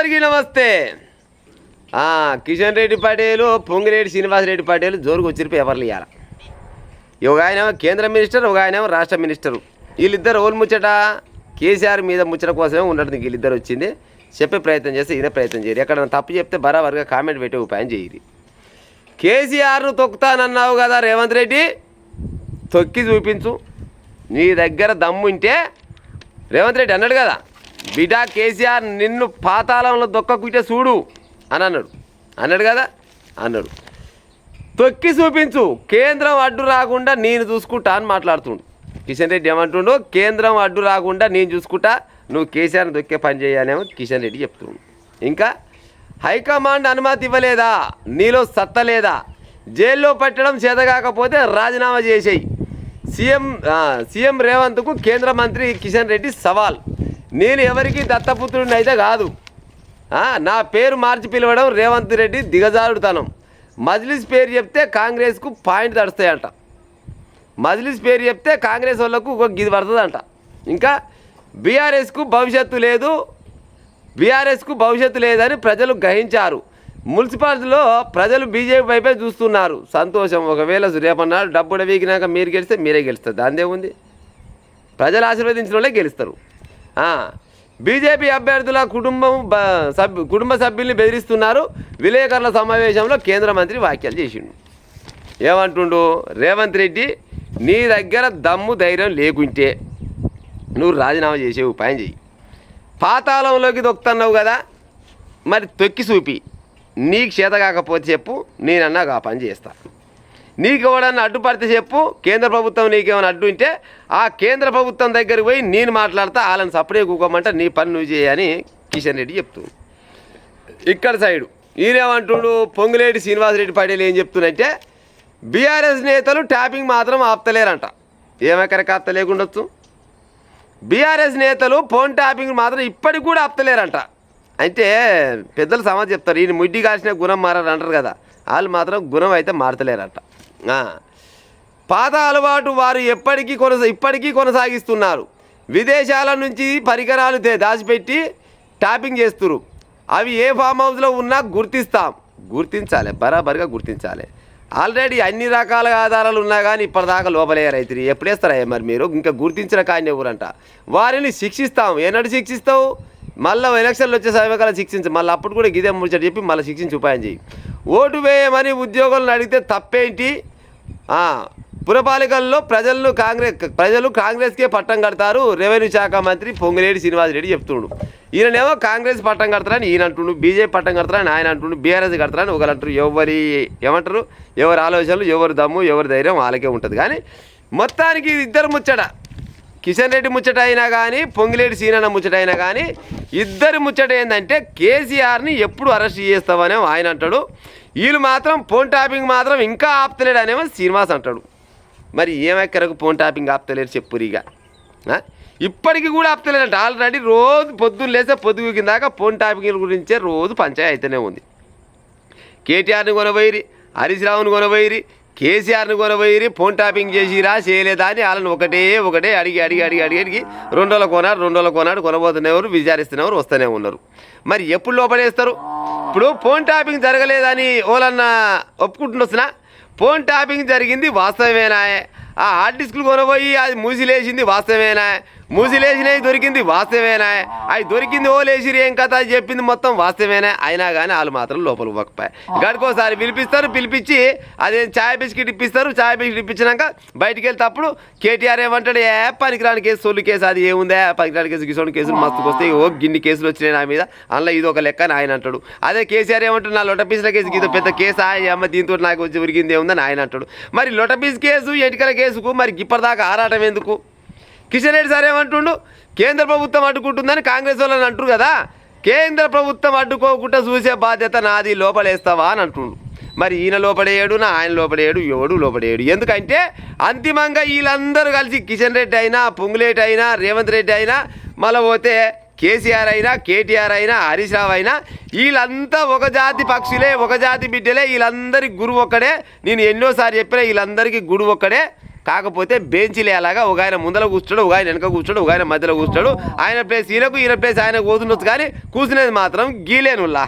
అందరికీ నమస్తే. కిషన్ రెడ్డి పటేలు పొంగిరెడ్డి శ్రీనివాసరెడ్డి పటేలు జోరుకు వచ్చి పేపర్లు ఇవ్వాలి. ఒక ఆయనేమో కేంద్ర మినిస్టర్, ఒక ఆయనేమో రాష్ట్ర మినిస్టరు. వీళ్ళిద్దరు ఓళ్ళు ముచ్చట కేసీఆర్ మీద ముచ్చట కోసమే ఉన్నట్టు వీళ్ళిద్దరు వచ్చింది. చెప్పే ప్రయత్నం చేస్తే ఈయన ప్రయత్నం చేయరు. ఎక్కడ తప్పు చెప్తే బరాబర్గా కామెంట్ పెట్టే ఉపాయం చేయరు. కేసీఆర్ను తొక్కుతానన్నావు కదా రేవంత్ రెడ్డి, తొక్కి చూపించు. నీ దగ్గర దమ్ముంటే రేవంత్ రెడ్డి అన్నాడు కదా, బిడ్డా కేసీఆర్ నిన్ను పాతాళంలో దొక్కకుంటే చూడు అని అన్నాడు కదా, అన్నాడు. తొక్కి చూపించు, కేంద్రం అడ్డు రాకుండా నేను చూసుకుంటా అని మాట్లాడుతుండు. కిషన్ రెడ్డి ఏమంటుండు, కేంద్రం అడ్డు రాకుండా నేను చూసుకుంటా, నువ్వు కేసీఆర్ని దొక్కే పని చేయనేమో కిషన్ రెడ్డి చెప్తుండు. ఇంకా హైకమాండ్ అనుమతి ఇవ్వలేదా, నీలో సత్తలేదా, జైల్లో పెట్టడం చేతకాకపోతే రాజీనామా చేసేయి. సీఎం రేవంత్కు కేంద్ర మంత్రి కిషన్ రెడ్డి సవాల్. నేను ఎవరికి దత్తపుత్రుడిని అయితే కాదు, నా పేరు మార్చి పిలవడం రేవంత్ రెడ్డి దిగజారుడుతనం. మజ్లిస్ పేరు చెప్తే కాంగ్రెస్కు పాయింట్ తడుస్తాయంట. మజ్లిస్ పేరు చెప్తే కాంగ్రెస్ వాళ్ళకు ఒక గిది పడుతుందంట. ఇంకా బీఆర్ఎస్కు భవిష్యత్తు లేదని ప్రజలు గ్రహించారు. మున్సిపాలిటీలో ప్రజలు బీజేపీ వైపే చూస్తున్నారు. సంతోషం. ఒకవేళ రేపన్నాడు డబ్బుడ వీగినాక మీరు గెలిస్తే మీరే గెలుస్తారు. దాందే ఉంది, ప్రజలు ఆశీర్వదించిన వాళ్ళే గెలుస్తారు. బీజేపీ అభ్యర్థుల కుటుంబ సభ్యుల్ని బెదిరిస్తున్నారు. విలేకరుల సమావేశంలో కేంద్ర మంత్రి వ్యాఖ్యలు చేసిండు. ఏమంటుండు, రేవంత్ రెడ్డి నీ దగ్గర దమ్ము ధైర్యం లేకుంటే నువ్వు రాజీనామా చేసే ఉపాయం చెయ్యి. పాతాళంలోకి దొక్కుతున్నావు కదా, మరి తొక్కి చూపి. నీకు చేత కాకపోతే చెప్పు, నేనన్నా ఆ పని చేస్తా. నీకు ఎవడన్నా అడ్డుపడితే చెప్పు, కేంద్ర ప్రభుత్వం నీకేమైనా అడ్డు ఉంటే ఆ కేంద్ర ప్రభుత్వం దగ్గరికి పోయి నేను మాట్లాడతా, వాళ్ళని సపడే కూకోమంటే నీ పని నువ్వు చేయని కిషన్ రెడ్డి చెప్తుంది. ఇక్కడ సైడు ఈయనేమంటుడు, పొంగులేటి శ్రీనివాసరెడ్డి పటేలు ఏం చెప్తున్నంటే, బీఆర్ఎస్ నేతలు ట్యాపింగ్ మాత్రం ఆపుతలేరంట. ఏమెక్కడికి ఆపుతలేకుండొచ్చు, బీఆర్ఎస్ నేతలు ఫోన్ ట్యాపింగ్ మాత్రం ఇప్పటికి కూడా ఆపుతలేరంట. అంటే పెద్దలు సమాజం చెప్తారు, ఈయన ముడ్డి కాల్చిన గుణం మారని అంటారు కదా, వాళ్ళు మాత్రం గుణం అయితే మారతలేరంట. పాత అలవాటు వారు ఇప్పటికీ కొనసాగిస్తున్నారు. విదేశాల నుంచి పరికరాలు దాచిపెట్టి ట్యాపింగ్ చేస్తున్నారు. అవి ఏ ఫామ్ హౌస్లో ఉన్నా గుర్తించాలి, బరాబరిగా గుర్తించాలి. ఆల్రెడీ అన్ని రకాల ఆధారాలు ఉన్నా కానీ ఇప్పటిదాకా లోపలేరు. అయితే ఎప్పుడేస్తారా మరి మీరు, ఇంకా గుర్తించిన కానీ ఎవరంట. వారిని శిక్షిస్తాం. ఏనాడు శిక్షిస్తావు, మళ్ళీ ఎలక్షన్లు వచ్చే సమయకాలం శిక్షించు. మళ్ళీ అప్పుడు కూడా గిదే ముచ్చట చెప్పి మళ్ళీ శిక్షించి ఉపాయం చేయి. ఓటు వేయమని ఉద్యోగులను అడిగితే తప్పేంటి, పురపాలికల్లో ప్రజలు కాంగ్రెస్కే పట్టం కడతారు. రెవెన్యూ శాఖ మంత్రి పొంగిరెడ్డి శ్రీనివాసరెడ్డి చెప్తుండు. ఈయననేమో కాంగ్రెస్ పట్టం కడతారని ఈయన అంటుండు, బీజేపీ పట్టం కడతారని ఆయన అంటుండు, బీఆర్ఎస్ కడతారని ఒకరు అంటారు. ఎవరి ఆలోచనలు, ఎవరి దమ్ము, ఎవరి ధైర్యం వాళ్ళకే ఉంటుంది. కానీ మొత్తానికి ఇద్దరు ముచ్చట, కిషన్ రెడ్డి ముచ్చట అయినా కానీ పొంగిరెడ్డి సీనన్న ముచ్చట అయినా కానీ ఇద్దరు ముచ్చట ఏంటంటే, కేసీఆర్ని ఎప్పుడు అరెస్ట్ చేస్తావనే ఆయన అంటాడు. వీళ్ళు మాత్రం ఫోన్ ట్యాపింగ్ మాత్రం ఇంకా ఆపుతలేడు అనేమో శ్రీనివాస్ అంటాడు. మరి ఏమెక్కరకు ఫోన్ ట్యాపింగ్ ఆపుతలేరు చెప్పురిగా, ఇప్పటికీ కూడా ఆపుతలేదంట. ఆల్రెడీ రోజు పొద్దున్న లేస్తే పొద్దుగు కిందాక ఫోన్ ట్యాపింగ్ గురించే రోజు పంచాయతీ అయితేనే ఉంది. కేటీఆర్ని కొనబోయిరి, హరీష్ రావుని కొనబోయిరి, కేసీఆర్ని కొనబోయిరి, ఫోన్ ట్యాపింగ్ చేసిరా చేయలేదా అని వాళ్ళని ఒకటే అడిగి 2 రోజుల కొనాడు కొనబోతున్నవారు, విచారిస్తున్నవారు వస్తూనే ఉన్నారు. మరి ఎప్పుడు లోపడేస్తారు? ఇప్పుడు ఫోన్ ట్యాపింగ్ జరగలేదని ఓలన్నా ఒప్పుకుంటున్నా, ఫోన్ ట్యాపింగ్ జరిగింది వాస్తవమేనా, ఆ హార్డ్ డిస్క్లు కొనబోయి అది మూసిలేసింది వాస్తవమేనా, మూసిలేసినవి దొరికింది వాస్తవేనా, అవి దొరికింది ఓ లేచిరి ఏం కథ చెప్పింది మొత్తం వాస్తవేనా, అయినా కానీ వాళ్ళు మాత్రం లోపల పోకపోయి గడికోసారి పిలిపించి అదేం ఛాయ్ బిస్కెట్ ఇప్పిస్తారు. ఛాయ్ బిస్కెట్ ఇప్పించినాక బయటికి వెళ్తేప్పుడు కేటీఆర్ ఏమంటాడు, పనికిరాని కేసు సొల్లు కేసు అది ఏముందా, పనికిరాని కేసు గిసోని కేసులు మస్తుకు వస్తాయి, గిన్ని కేసులు వచ్చినాయి నా మీద, అందులో ఇది ఒక లెక్క అని ఆయన అంటాడు. అదే కేసీఆర్ ఏమంటాడు, నా లొటపీసుల కేసుకి ఇది పెద్ద కేసు అమ్మ దీంతో నాకు వచ్చి ఉరిగింది ఏముందని ఆయన అంటాడు. మరి లొటపీస్ కేసు ఎన్నికల కేసుకు మరి ఇప్పటిదాకా ఆరాటం ఎందుకు? కిషన్ రెడ్డి సార్ ఏమంటుండు, కేంద్ర ప్రభుత్వం అడ్డుకుంటుందని కాంగ్రెస్ వాళ్ళని అంటారు కదా, కేంద్ర ప్రభుత్వం అడ్డుకోకుండా చూసే బాధ్యత నాది, లోపలేస్తావా అని అంటుండు. మరి ఈయన లోపడేయడు, ఆయన లోపడేయడు, ఎవడు లోపడేయడు. ఎందుకంటే అంతిమంగా వీళ్ళందరూ కలిసి కిషన్ రెడ్డి అయినా, పొంగులేటి అయినా, రేవంత్ రెడ్డి అయినా, మళ్ళీ పోతే కేసీఆర్ అయినా, కేటీఆర్ అయినా, హరీష్ రావు అయినా, వీళ్ళంతా ఒక జాతి పక్షులే, ఒక జాతి బిడ్డలే. వీళ్ళందరికీ గురువు ఒక్కడే. నేను ఎన్నోసారి చెప్పినా వీళ్ళందరికీ గురువు ఒక్కడే. కాకపోతే బెంచీలు అలాగా ఒక ఆయన ముందర కూర్చోడు, ఒక ఆయన వెనక కూర్చోడు, ఒక ఆయన మధ్యలో కూర్చోడు. ఆయన ప్లేస్ ఈయనకు, ఈయన ప్లేస్ ఆయన కూర్చుండొచ్చు, కానీ కూర్చునేది మాత్రం గీలేనుల్లా.